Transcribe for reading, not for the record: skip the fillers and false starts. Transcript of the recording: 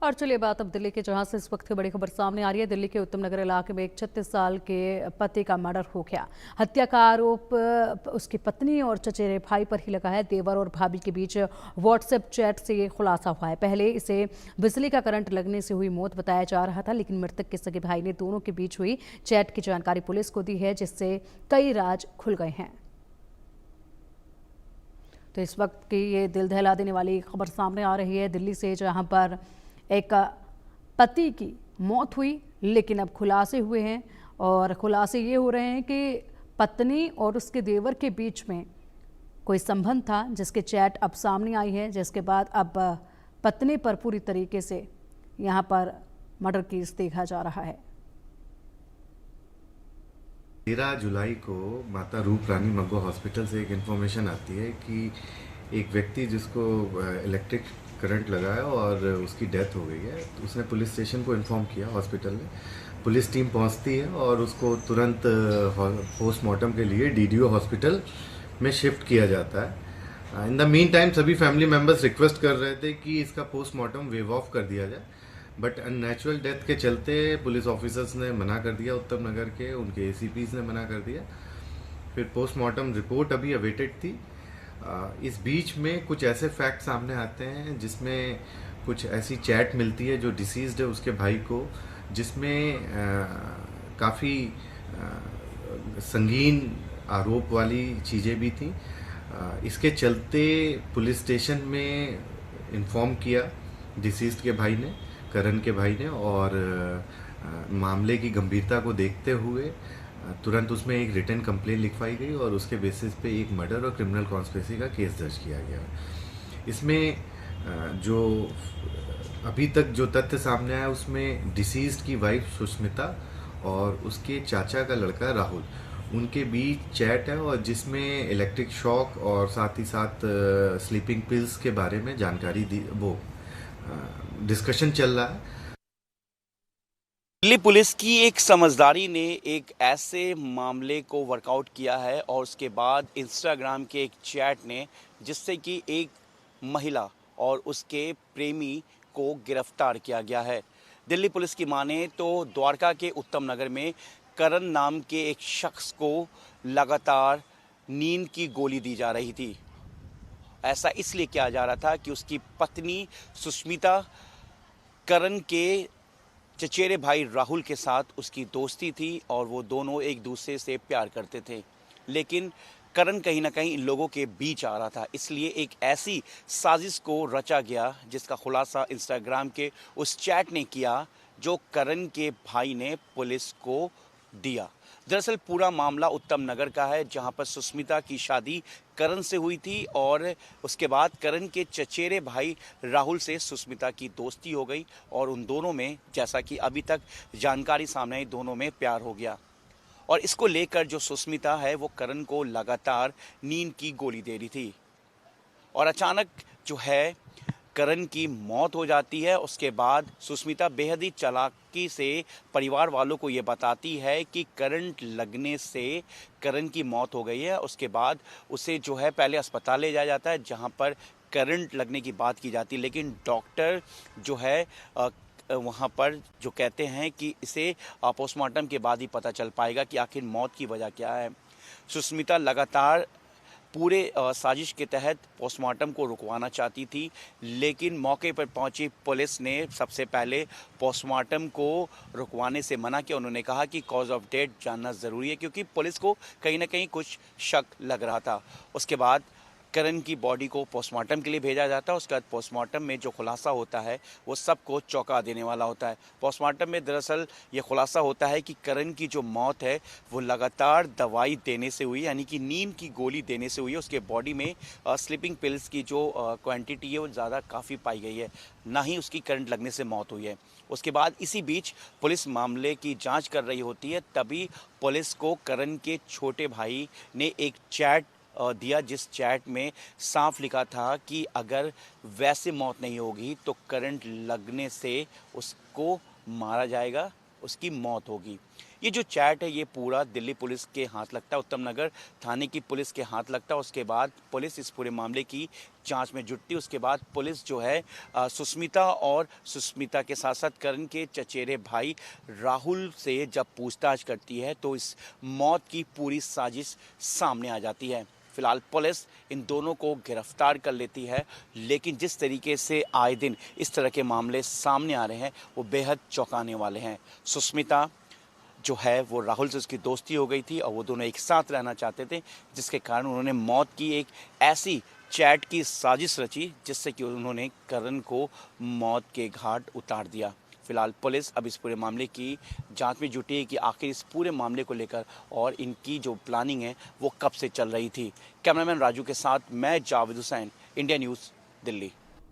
और चलिए बात अब दिल्ली के, जहां से इस वक्त की बड़ी खबर सामने आ रही है। दिल्ली के उत्तम नगर इलाके में एक 36 साल के पति का मर्डर हो गया। हत्या का आरोप उसकी पत्नी और चचेरे भाई पर ही लगा है। देवर और भाभी के बीच व्हाट्सएप चैट से ये खुलासा हुआ है। पहले इसे बिजली का करंट लगने से हुई मौत बताया जा रहा था, लेकिन मृतक के सगे भाई ने दोनों के बीच हुई चैट की जानकारी पुलिस को दी है, जिससे कई राज खुल गए हैं। तो इस वक्त की ये दिल दहला देने वाली खबर सामने आ रही है दिल्ली से, जहां पर एक पति की मौत हुई, लेकिन अब खुलासे हुए हैं। और खुलासे ये हो रहे हैं कि पत्नी और उसके देवर के बीच में कोई संबंध था, जिसके चैट अब सामने आई है, जिसके बाद अब पत्नी पर पूरी तरीके से यहाँ पर मर्डर केस देखा जा रहा है। 13 जुलाई को माता रूप रानी मग्गो हॉस्पिटल से एक इन्फॉर्मेशन आती है कि एक व्यक्ति जिसको इलेक्ट्रिक करंट लगा है और उसकी डेथ हो गई है। तो उसने पुलिस स्टेशन को इन्फॉर्म किया, हॉस्पिटल में पुलिस टीम पहुंचती है और उसको तुरंत पोस्टमार्टम के लिए डीडीओ हॉस्पिटल में शिफ्ट किया जाता है। इन द मीन टाइम सभी फैमिली मेम्बर्स रिक्वेस्ट कर रहे थे कि इसका पोस्टमार्टम वेव ऑफ कर दिया जाए, बट अननेचुरल डेथ के चलते पुलिस ऑफिसर्स ने मना कर दिया, उत्तम नगर के उनके एसीपीज ने मना कर दिया। फिर पोस्टमार्टम रिपोर्ट अभी अवेटेड थी। इस बीच में कुछ ऐसे फैक्ट सामने आते हैं जिसमें कुछ ऐसी चैट मिलती है जो डिसीज्ड है उसके भाई को, जिसमें काफ़ी संगीन आरोप वाली चीज़ें भी थी। इसके चलते पुलिस स्टेशन में इन्फॉर्म किया डिसीज्ड के भाई ने, करण के भाई ने, और मामले की गंभीरता को देखते हुए तुरंत उसमें एक रिटन कंप्लेंट लिखवाई गई और उसके बेसिस पे एक मर्डर और क्रिमिनल कॉन्स्पिरेसी का केस दर्ज किया गया। इसमें जो अभी तक जो तथ्य सामने आया उसमें डिसीज्ड की वाइफ सुष्मिता और उसके चाचा का लड़का राहुल, उनके बीच चैट है और जिसमें इलेक्ट्रिक शॉक और साथ ही साथ स्लीपिंग पिल्स के बारे में जानकारी दी, वो डिस्कशन चल रहा है। दिल्ली पुलिस की एक समझदारी ने एक ऐसे मामले को वर्कआउट किया है और उसके बाद इंस्टाग्राम के एक चैट ने, जिससे कि एक महिला और उसके प्रेमी को गिरफ्तार किया गया है। दिल्ली पुलिस की माने तो द्वारका के उत्तम नगर में करण नाम के एक शख्स को लगातार नींद की गोली दी जा रही थी। ऐसा इसलिए किया जा रहा था कि उसकी पत्नी सुष्मिता करण के चचेरे भाई राहुल के साथ उसकी दोस्ती थी और वो दोनों एक दूसरे से प्यार करते थे, लेकिन करण कहीं ना कहीं इन लोगों के बीच आ रहा था। इसलिए एक ऐसी साजिश को रचा गया जिसका खुलासा इंस्टाग्राम के उस चैट ने किया जो करण के भाई ने पुलिस को दिया। दरअसल पूरा मामला उत्तम नगर का है, जहां पर सुष्मिता की शादी करण से हुई थी और उसके बाद करण के चचेरे भाई राहुल से सुष्मिता की दोस्ती हो गई और उन दोनों में, जैसा कि अभी तक जानकारी सामने आई, दोनों में प्यार हो गया। और इसको लेकर जो सुष्मिता है वो करण को लगातार नींद की गोली दे रही थी और अचानक जो है करण की मौत हो जाती है। उसके बाद सुष्मिता बेहद ही चालाकी से परिवार वालों को ये बताती है कि करंट लगने से करण की मौत हो गई है। उसके बाद उसे जो है पहले अस्पताल ले जाया जाता है, जहां पर करंट लगने की बात की जाती है, लेकिन डॉक्टर जो है वहाँ पर जो कहते हैं कि इसे पोस्टमार्टम के बाद ही पता चल पाएगा कि आखिर मौत की वजह क्या है। सुष्मिता लगातार पूरे साजिश के तहत पोस्टमार्टम को रुकवाना चाहती थी, लेकिन मौके पर पहुंची पुलिस ने सबसे पहले पोस्टमार्टम को रुकवाने से मना किया। उन्होंने कहा कि कॉज ऑफ डेथ जानना ज़रूरी है, क्योंकि पुलिस को कहीं ना कहीं कुछ शक लग रहा था। उसके बाद करण की बॉडी को पोस्टमार्टम के लिए भेजा जाता है। उसके बाद पोस्टमार्टम में जो खुलासा होता है वो सबको चौंका देने वाला होता है। पोस्टमार्टम में दरअसल ये खुलासा होता है कि करण की जो मौत है वो लगातार दवाई देने से हुई, यानी कि नींद की गोली देने से हुई है। उसके बॉडी में स्लीपिंग पिल्स की जो क्वांटिटी है वो ज़्यादा काफ़ी पाई गई है, ना ही उसकी करंट लगने से मौत हुई है। उसके बाद इसी बीच पुलिस मामले की जाँच कर रही होती है, तभी पुलिस को करण के छोटे भाई ने एक चैट दिया, जिस चैट में साफ लिखा था कि अगर वैसे मौत नहीं होगी तो करंट लगने से उसको मारा जाएगा, उसकी मौत होगी। ये जो चैट है ये पूरा दिल्ली पुलिस के हाथ लगता है, उत्तम नगर थाने की पुलिस के हाथ लगता है। उसके बाद पुलिस इस पूरे मामले की जांच में जुटती। उसके बाद पुलिस जो है सुष्मिता और सुष्मिता के साथ साथ करण के चचेरे भाई राहुल से जब पूछताछ करती है तो इस मौत की पूरी साजिश सामने आ जाती है। फिलहाल पुलिस इन दोनों को गिरफ्तार कर लेती है, लेकिन जिस तरीके से आए दिन इस तरह के मामले सामने आ रहे हैं वो बेहद चौंकाने वाले हैं। सुष्मिता जो है वो राहुल से उसकी दोस्ती हो गई थी और वो दोनों एक साथ रहना चाहते थे, जिसके कारण उन्होंने मौत की एक ऐसी चैट की साजिश रची जिससे कि उन्होंने करण को मौत के घाट उतार दिया। फिलहाल पुलिस अब इस पूरे मामले की जांच में जुटी है कि आखिर इस पूरे मामले को लेकर और इनकी जो प्लानिंग है वो कब से चल रही थी। कैमरामैन राजू के साथ मैं जावेद हुसैन, इंडिया न्यूज़, दिल्ली।